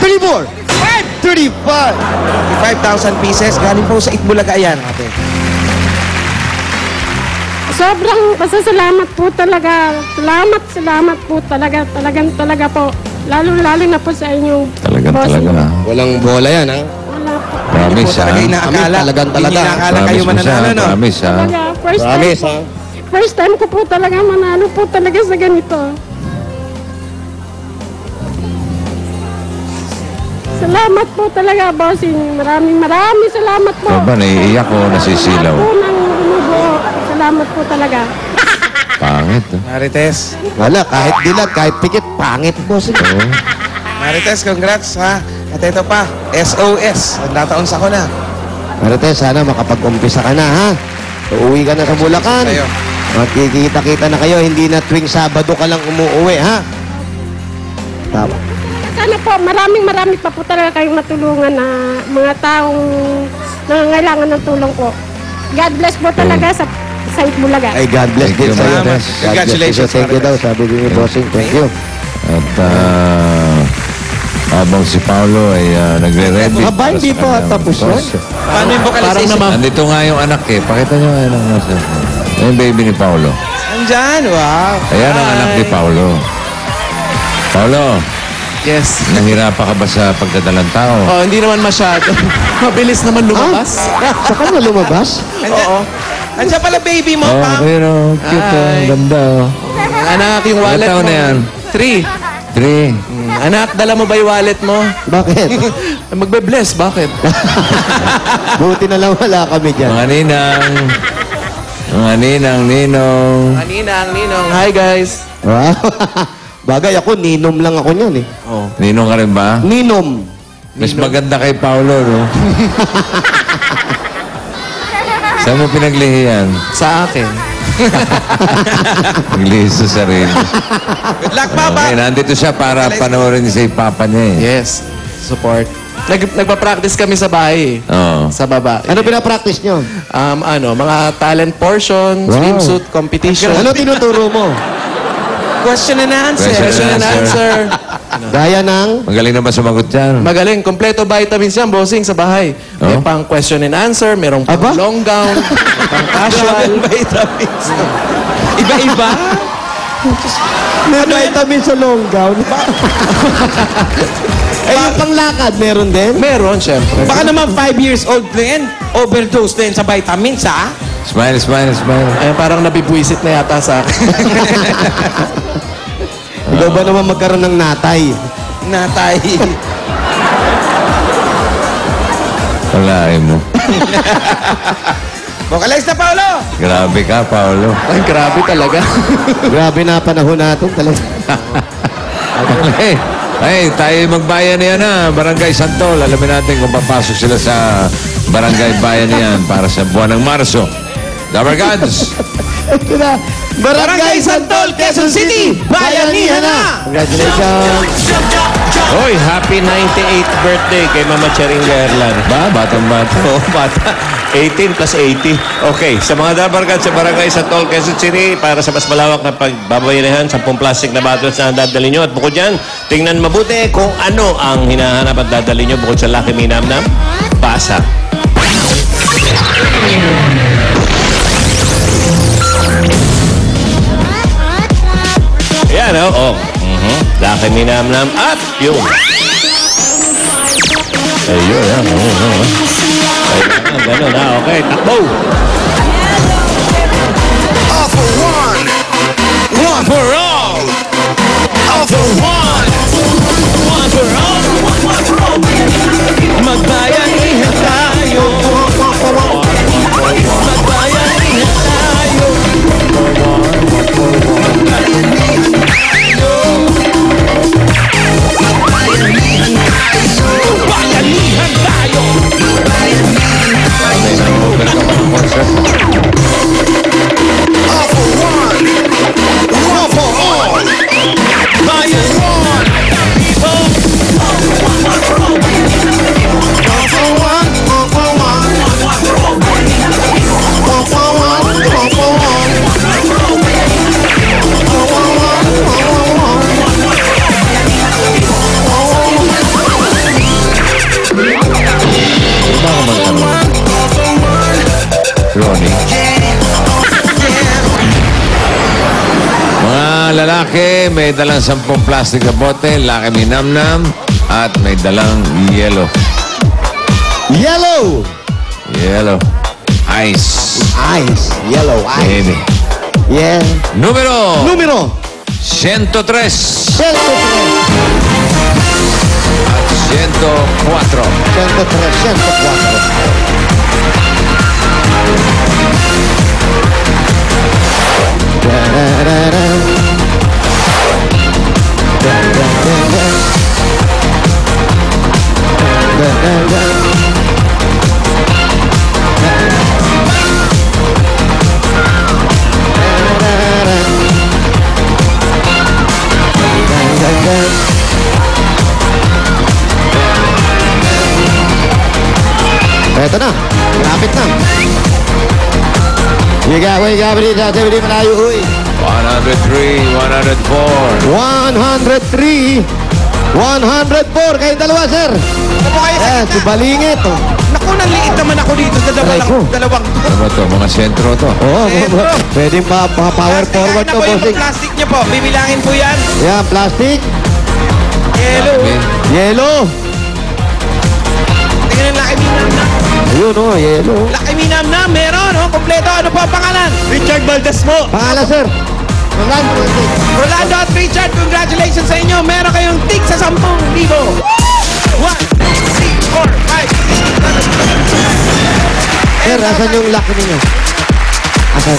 $34, $35. 5,000 pieces. Galing po sa Itbulaga yan, ate. Sobrang pasasalamat po talaga. Salamat po talaga. Talaga po. Lalo na po sa inyong Talagang bossing. talaga. Walang bola yan, ha? Wala po. Promise, ha? Talaga inaakala. Talagang Hindi talaga. inaakala kayo Promise mo siya, mananalo, no? promise, ha? Talaga, Promise, ha? first time ko po talaga manalo po talaga sa ganito. Salamat po talaga, bossing. Maraming salamat po. Ikaw ba, naiiyak o nasisilaw? Lahat po ng bumubuo. Salamat po talaga. Pangit, ha? Marites. Wala, kahit dilat, kahit pikit, pangit, boss. Oo. Marites, congrats, ha? At ito pa, SOS. Nagtataon sa ko na. Marites, sana makapag-umpisa ka na, ha? Uuwi ka na sa Bulacan. Sa'yo. Magkikita-kita na kayo, hindi na tuwing Sabado ka lang umuwi, ha? Tama. Sana po, maraming pa po talaga kayong matulungan na mga taong nangangailangan ng tulong po. God bless po talaga sa Itbulaga. Ay, God bless Thank din you, sa'yo. Marites. God bless Congratulations, you. Thank you daw, Marites. sabi din ni Bossing. Thank you. At habang si Paolo ay nagre-ready. Aba, hindi para sa pa kanyang tapos yun. boss. Paano yung vocalization? Nandito nga yung anak eh. Pakita nyo nga yung nasa. Yung baby ni Paolo. Andyan, wow. Ayan ang anak ni Paolo. Paolo, Yes. nahirapan ka ba sa pagdadalang tao? Oh, hindi naman masyado. Mabilis naman lumabas. Sa kanya lumabas? Andyan, andyan pala baby mo, Oh, Pam. pero cute oh. Ay. Ganda oh. Anak, yung wallet Ilang taon mo. na yan? 3. 3. Anak, dala mo ba yung wallet mo? Bakit? Magbe-bless, bakit? Buti na lang wala kami dyan. Mga ninang, ninong. Kanina, ang ninong. Hi, guys. Wow. Bagay ako, ninom lang ako niyan eh. Oh. Ninong ka rin ba? Ninom. Mas maganda kay Paolo, no? Saan mo pinaglihiyan? Sa akin. Naglihis sa sarili. Good luck, Papa. Okay, nandito siya para panoorin si Papa niya eh. Yes. Support. Nagpa-practice kami sa bahay eh. Oo. Sa baba. Ano pinapractice nyo? Mga talent portion, Wow. swimsuit competition. Ano tinuturo mo? Question and answer. Question and Question and answer. Gaya ng... Magaling naman sumagot yan. Magaling. Kompleto vitamins yan, bossing, sa bahay. May Oh. pang question and answer, merong pang Aba? long gown, may pang casual. Vitamins. Iba-iba. May vitamin sa long gown. Eh, yung panglakad, meron din? Meron, syempre. Baka naman 5 years old din. Overdose din sa vitamins, ha? Smile, smile, smile. Ay, parang nabibwisit na yata sa akin. Ikaw ba naman magkaroon ng natay? Natay. Walain mo. Vocalize na, Paolo. Grabe ka, Paolo. Ay, grabe talaga. Grabe na panahon natin talaga. Okay. Ay, tayo magbayan na yan ha. Barangay Santol. Alamin natin kung papasok sila sa Barangay Bayan na yan para sa buwan ng Marso. Dapper Gods! Ito na. Barangay Santol, Quezon City. Bayanihan na. Congratulations. Hoy, happy 98th birthday kay Mama Charing Gerlan. Ba? Batang-bata. Oo, bata. 18 plus 80. Okay, sa mga dabarkad sa Barangay Santol, Quezon City, para sa mas malawak na pagbabayanihan, 10 plastic na bottles na dadali nyo. At bukod dyan, tingnan mabuti kung ano ang hinahanap at dadali nyo bukod sa Lucky Me Nam Nam. Pasa. Yan, oh. Lucky Me Nam Nam. At yung... Ayun, yan. Ayun, ganun na. Okay, takbo. All for one, One for all. all for one. One for all. Magbayanihan tayo. Magbayanihan tayo. Bayanihan tayo. May nang-open ka pa ng concert. All for one, one for all. Bayan. Iba ko man tanong. Ronnie. Mga lalaki, may dalang 10 plastic na bote, Lucky Me Nam Nam, at may dalang yellow. Yellow. Yellow. Ice. Ice. Yellow ice. Baby. Yeah. Número Número. 103 103. at 104. 103. 104. Eto na. Malapit na. Wiga, balita. Sabi malayo, uy. 103, 104. 103. 104. Kayo dalawa, sir. Ano po kayo sa Eh, si gitna? Balingit. Oh. Naku, nanliit naman ako dito sa Aray ko. dalawang Ano ba to? Mga sentro to. Oo, Sentro. pwedeng power forward na to, po yung bossing. plastic niyo po. Bibilangin po yan. Yan, plastic. Yellow. Yellow. Tingnan yung Lucky Me Nam Nam. Ayun, oh, yellow. Lucky Me Nam Nam. Meron, oh. Kompleto. Ano po ang pangalan? Richard Valdez mo. Pangalan, sir. Rolando. Rolando at Richard, congratulations sa inyo. Meron kayong tig sa 10,000. 1, 2, 3, 4, 5, 6, 7. Sir, asan yung lucky ninyo? Asan?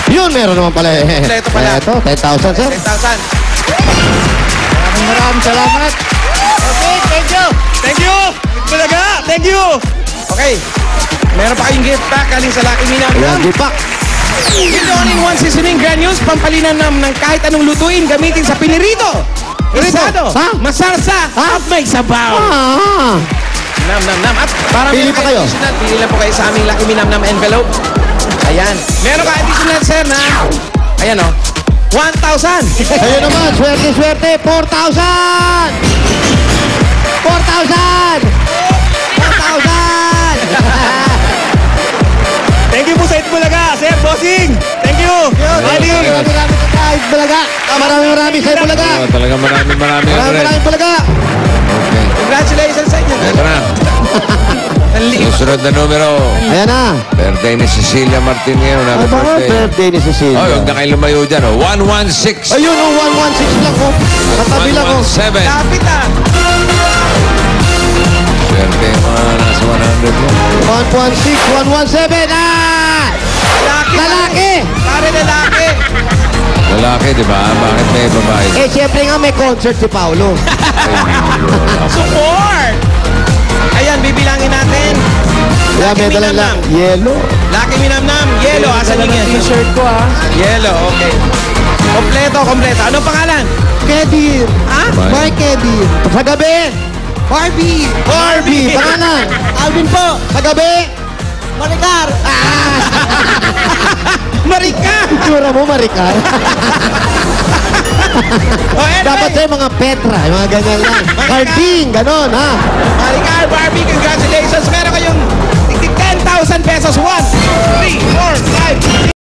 Yun, meron naman pala. Kompleto pala. Ito, 10,000, sir. 10,000. Maraming salamat. Okay, thank you. Thank you. Talaga, thank you. Okay. Meron pa kayong gift pack galing sa Lucky Me Nam Ayan, Nam. gipak. With all-in-one seasoning granules, pampalinan ng kahit anong lutuin gamitin sa pinirito. Risado, Ha? masarsa, at may sabaw. Ah! Nam, nam, nam. At para Pili pa kayo. additional, pili lang po kayo sa aming Lucky Me Nam Nam envelope. Ayan. Meron ka additional, sir, na, ayan o, 1,000. Sa'yo naman, swerte, swerte, 4,000! 4,000! 4,000! Thank you po sa Itbulaga, sir, bossing. Thank you. Maraming bulaga. Maraming sa bulaga. Oh, talaga marami. Maraming bulaga. Okay. Congratulations sa inyo. Ito na. Ang liit. Susunod na numero. Ayan na. Birthday ni Cecilia Martin ngayon. Happy Ay, baka birthday. birthday ni Cecilia. Oh, huwag na kayo lumayo dyan. Oh. 116. Ayun, 116 lang ko. Katabi lang ko. 117. Kapit ah. Swerte yung mga nasa 100 mo. 116, 117. Ah! Lalaki. Lalaki! Pare lalaki. Lalaki, di ba? Bakit may babae? Eh, siyempre nga may concert si Paolo. Support. Ayan, bibilangin natin. Kaya may dalang lang. Yellow. Lucky Me Nam Nam. Yellow. Asan yung yan? T-shirt ko ah. Yellow, okay. Kompleto. Anong pangalan? Kedir. Ha? Mark Kedir. Sa gabi. Barbie. Barbie. Pangalan. Alvin po. Sa gabi. Maricar. Marika. Itsura mo, Maricar. Oh, anyway. Dapat sa'yo mga Petra, yung mga ganyan lang. Carding, ganon, ha? Marika, Barbie, congratulations. Meron kayong 10,000 pesos. 1, 2, 3, 4, 5,